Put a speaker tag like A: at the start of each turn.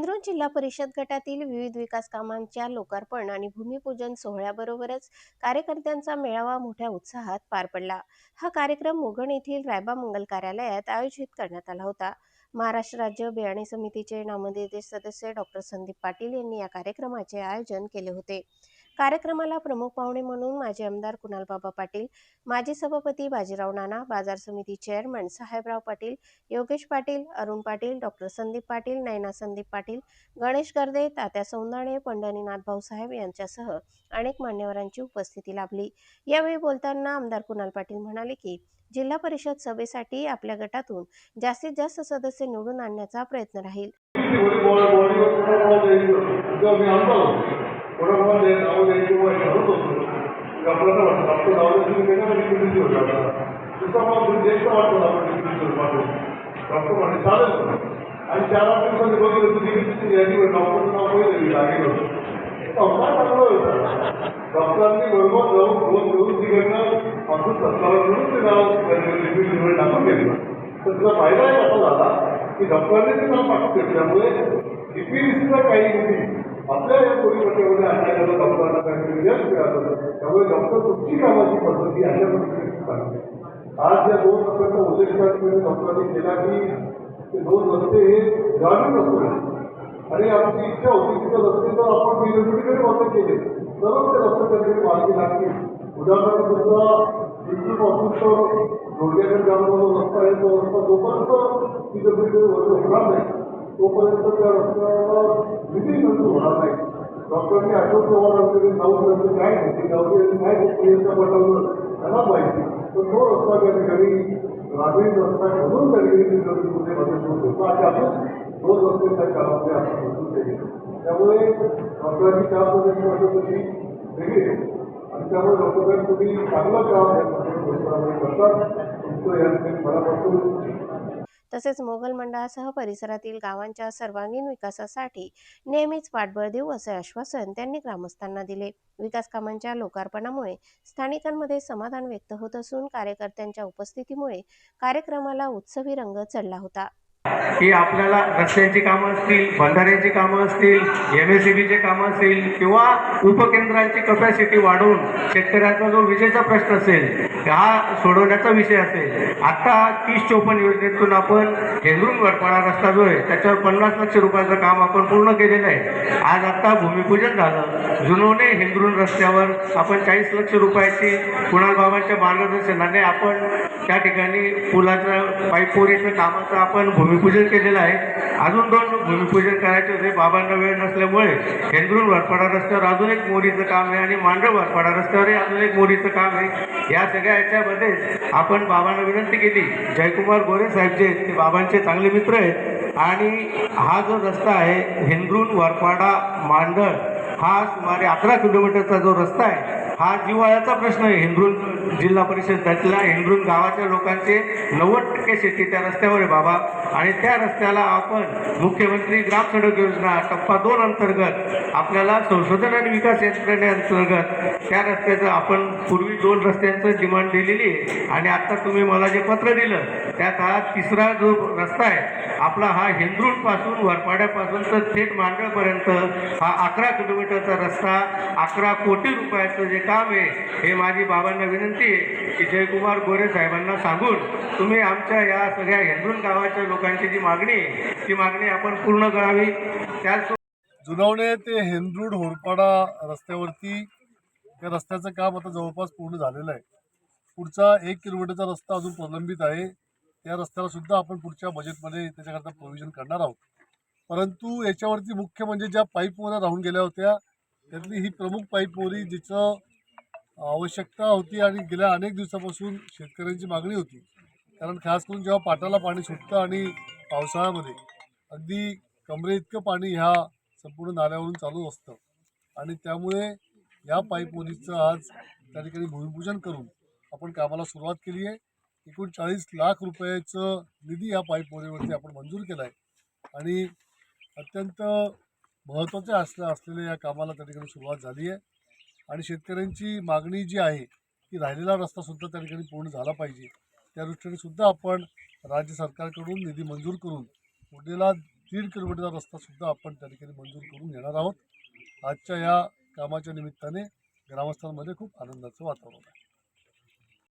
A: हेंद्रून जिल्हा परिषद गटातील विविध विकास कामांच्या लोकार्पण आणि भूमिपूजन सोहळ्याबरोबरच कार्यकर्त्यांचा मेळावा मोठ्या उत्साहात पार पडला। हा कार्यक्रम मोगण येथील रायबा मंगल कार्यालयात आयोजित करण्यात आला होता। महाराष्ट्र राज्य बियाणे समितीचे नामनिर्देश सदस्य डॉक्टर संदीप पाटील यांनी या कार्यक्रमाचे आयोजन केले होते। कार्यक्रमाला प्रमुख पाहुणे म्हणून माजी आमदार कुणालबाबा पाटील, माजी सभापती बाजीराव नाना, बाजार समिती चेअरमन साहेबराव पाटील, योगेश पाटील, अरुण पाटील, डॉक्टर संदीप पाटील, नयना संदीप पाटील, गणेश गर्दे, तात्या सौंदाणे, पंढरीनाथ भाऊसाहेब यांच्यासह अनेक मान्यवरांची उपस्थिती लाभली। यावेळी बोलताना आमदार कुणाल पाटील म्हणाले की जिल्हा परिषद सभेसाठी आपल्या गटातून जास्तीत जास्त सदस्य निवडून आणण्याचा प्रयत्न राहील।
B: आणि 4 दिवसांनी बघितलं तर यादीवर डॉक्टरचं नाव पहिलं लागेल होतं। डॉक्टरांनी बरोबर जाऊन फोन करून तिकडनं आमचं सत्तावर म्हणून ते नाव लिपिड टाकून घेतलं। तर त्याचा फायदा एक असा झाला की डॉक्टरांनी ते नाव टाकून घेतल्यामुळे डीपीडीसीचा काही निधी आपल्या या परिपट्यामध्ये आणण्याच्या डॉक्टरांना काहीतरी यश मिळालं। त्यामुळे डॉक्टर तुमची कामाची पद्धती अशा पद्धतीने सांगते। आज या 2 रस्त्यांचा उल्लेख डॉक्टरांनी केला की ते 2 रस्ते हे ग्रामीण रस्ते आणि आमची इच्छा होती की त्या रस्त्याचं आपण पीडब्ल्यूडीकडे वापर केले तरच ते रस्ते त्यांनी मार्गी लागतील। उदाहरणार्थ तुमचा इथूनपासून तर जोडल्याकडे जाणारा रस्ता आहे, तो रस्ता जोपर्यंत पीडब्ल्यूडीकडे वर्ग होणार नाही तोपर्यंत त्या रस्त्याला निधी मंजूर होणार नाही। डॉक्टरांनी अशोक चव्हाण असलेले 9 रस्ते काय घेतले, काय प्रक्रियेचा पटवलं त्यांना माहिती, तर तो रस्ता त्या ठिकाणी ग्रामीण रस्ता म्हणून त्या ठिकाणी मदत होतो आणि आपण 2 रस्ते त्या कामामध्ये आपण मंजूर केले। त्यामुळे डॉक्टरांची काम तशी वेगळी आहे आणि त्यामुळे डॉक्टरांनी तुम्ही चांगलं काम करतात, तुमचं या ठिकाणी मनापासून।
A: तसेच मोगल मंडळासह परिसरातील गावांच्या सर्वांगीण विकासासाठी नेहमीच पाठबळ देऊ असे आश्वासन त्यांनी ग्रामस्थांना दिले। विकास कामांच्या लोकार्पणामुळे स्थानिकांमध्ये समाधान व्यक्त होत असून कार्यकर्त्यांच्या उपस्थितीमुळे कार्यक्रमाला उत्सवी रंग चढला होता।
C: की आपल्याला रस्त्यांची कामं असतील, बंधाऱ्यांची कामं असतील, MSEBीचे कामं असतील किंवा उपकेंद्रांची कपॅसिटी वाढवून शेतकऱ्यांचा जो विजेचा प्रश्न असेल हा सोडवण्याचा विषय असेल। आता 30-54 योजनेतून आपण हेंद्रून वरपाडा रस्ता जो आहे त्याच्यावर 50 लाख रुपयाचं काम आपण पूर्ण केलेलं आहे। आज आता भूमिपूजन झालं। जुनोने हेंद्रून रस्त्यावर आपण 40 लाख रुपयाची कुणालबाबांच्या मार्गदर्शनाने आपण त्या ठिकाणी पुलाचं पाईपपोरीचं कामाचं आपण भूमिपूजन केलेलं आहे। अजून 2 भूमिपूजन करायचे होते, बाबांना वेळ नसल्यामुळे हेंद्रून वरपाडा रस्त्यावर अजून एक मोरीचं काम आहे आणि मांडव वरपाडा रस्त्यावरही अजून एक मोरीचं काम आहे। या सगळ्या याच्यामध्ये आपण बाबांना विनंती केली, जयकुमार गोरे साहेब जे ते बाबांचे चांगले मित्र आहेत आणि हा जो रस्ता आहे हेंद्रून वरपाडा मांडव हा सुमारे 11 किलोमीटरचा जो रस्ता आहे हा जिव्हाळ्याचा प्रश्न आहे। हेंद्रून जिल्हा परिषदेतल्या हेंद्रून गावाच्या लोकांचे 90% शेती त्या रस्त्यावर आहे बाबा, आणि त्या रस्त्याला आपण मुख्यमंत्री ग्राम सडक योजना टप्पा 2 अंतर्गत आपल्याला संशोधन आणि विकास यंत्रणेअंतर्गत त्या रस्त्याचं आपण पूर्वी 2 रस्त्यांचं डिमांड दिलेली आहे आणि आता तुम्ही मला जे पत्र दिलं त्यात हा 3रा जो रस्ता आहे आपला हा हेंद्रून पासून वरपाड्यापासून तर थेट मांडवपर्यंत हा 11 किलोमीटरचा रस्ता 11 कोटी रुपयाचं जे काम आहे हे माझी बाबांना विनंती आहे की जयकुमार गोरे साहेबांना सांगून तुम्ही आमच्या या सगळ्या हेंद्रून गावाच्या लोकांची जी मागणी आहे ती मागणी आपण पूर्ण करावी। त्याच
B: जुनवणे ते हेंद्रून होरपाडा रस्त्यावरती त्या रस्त्याचं काम आता जवळपास पूर्ण झालेलं आहे। पुढचा 1 किलोमीटरचा रस्ता अजून प्रलंबित आहे। त्या रस्त्याला सुद्धा आपण पुढच्या बजेटमध्ये त्याच्याकरता प्रोव्हिजन करणार आहोत। परंतु याच्यावरती मुख्य म्हणजे ज्या पाईप मोऱ्या राहून गेल्या होत्या त्यातली ही प्रमुख पाईप मोरी जिचं आवश्यकता होती आणि गेल्या अनेक दिवसापासून शेतकऱ्यांची मागणी होती, कारण खास करून जेव्हा पाटाला पाणी सुटतं आणि पावसाळ्यामध्ये अगदी कमरे इतकं पाणी ह्या संपूर्ण नाल्यावरून चालू असतं आणि त्यामुळे या पाईप मोरीचं आज त्या ठिकाणी भूमिपूजन करून आपण कामाला सुरुवात केली आहे। एकूण 40 लाख रुपयाचं निधी या पाईप मोरीवरती आपण मंजूर केला आहे आणि अत्यंत महत्त्वाचे असलेल्या या कामाला त्या ठिकाणी सुरुवात झाली आहे आणि शेतकऱ्यांची मागणी जी आहे की राहिलेला रस्तासुद्धा त्या ठिकाणी पूर्ण झाला पाहिजे, त्या दृष्टीने सुद्धा आपण राज्य सरकारकडून निधी मंजूर करून उरलेला 3 किलोमीटरचा रस्तासुद्धा आपण त्या ठिकाणी मंजूर करून घेणार आहोत. आजच्या या कामाच्या निमित्ताने ग्रामस्थांमध्ये खूप आनंदाचं वातावरण आहे.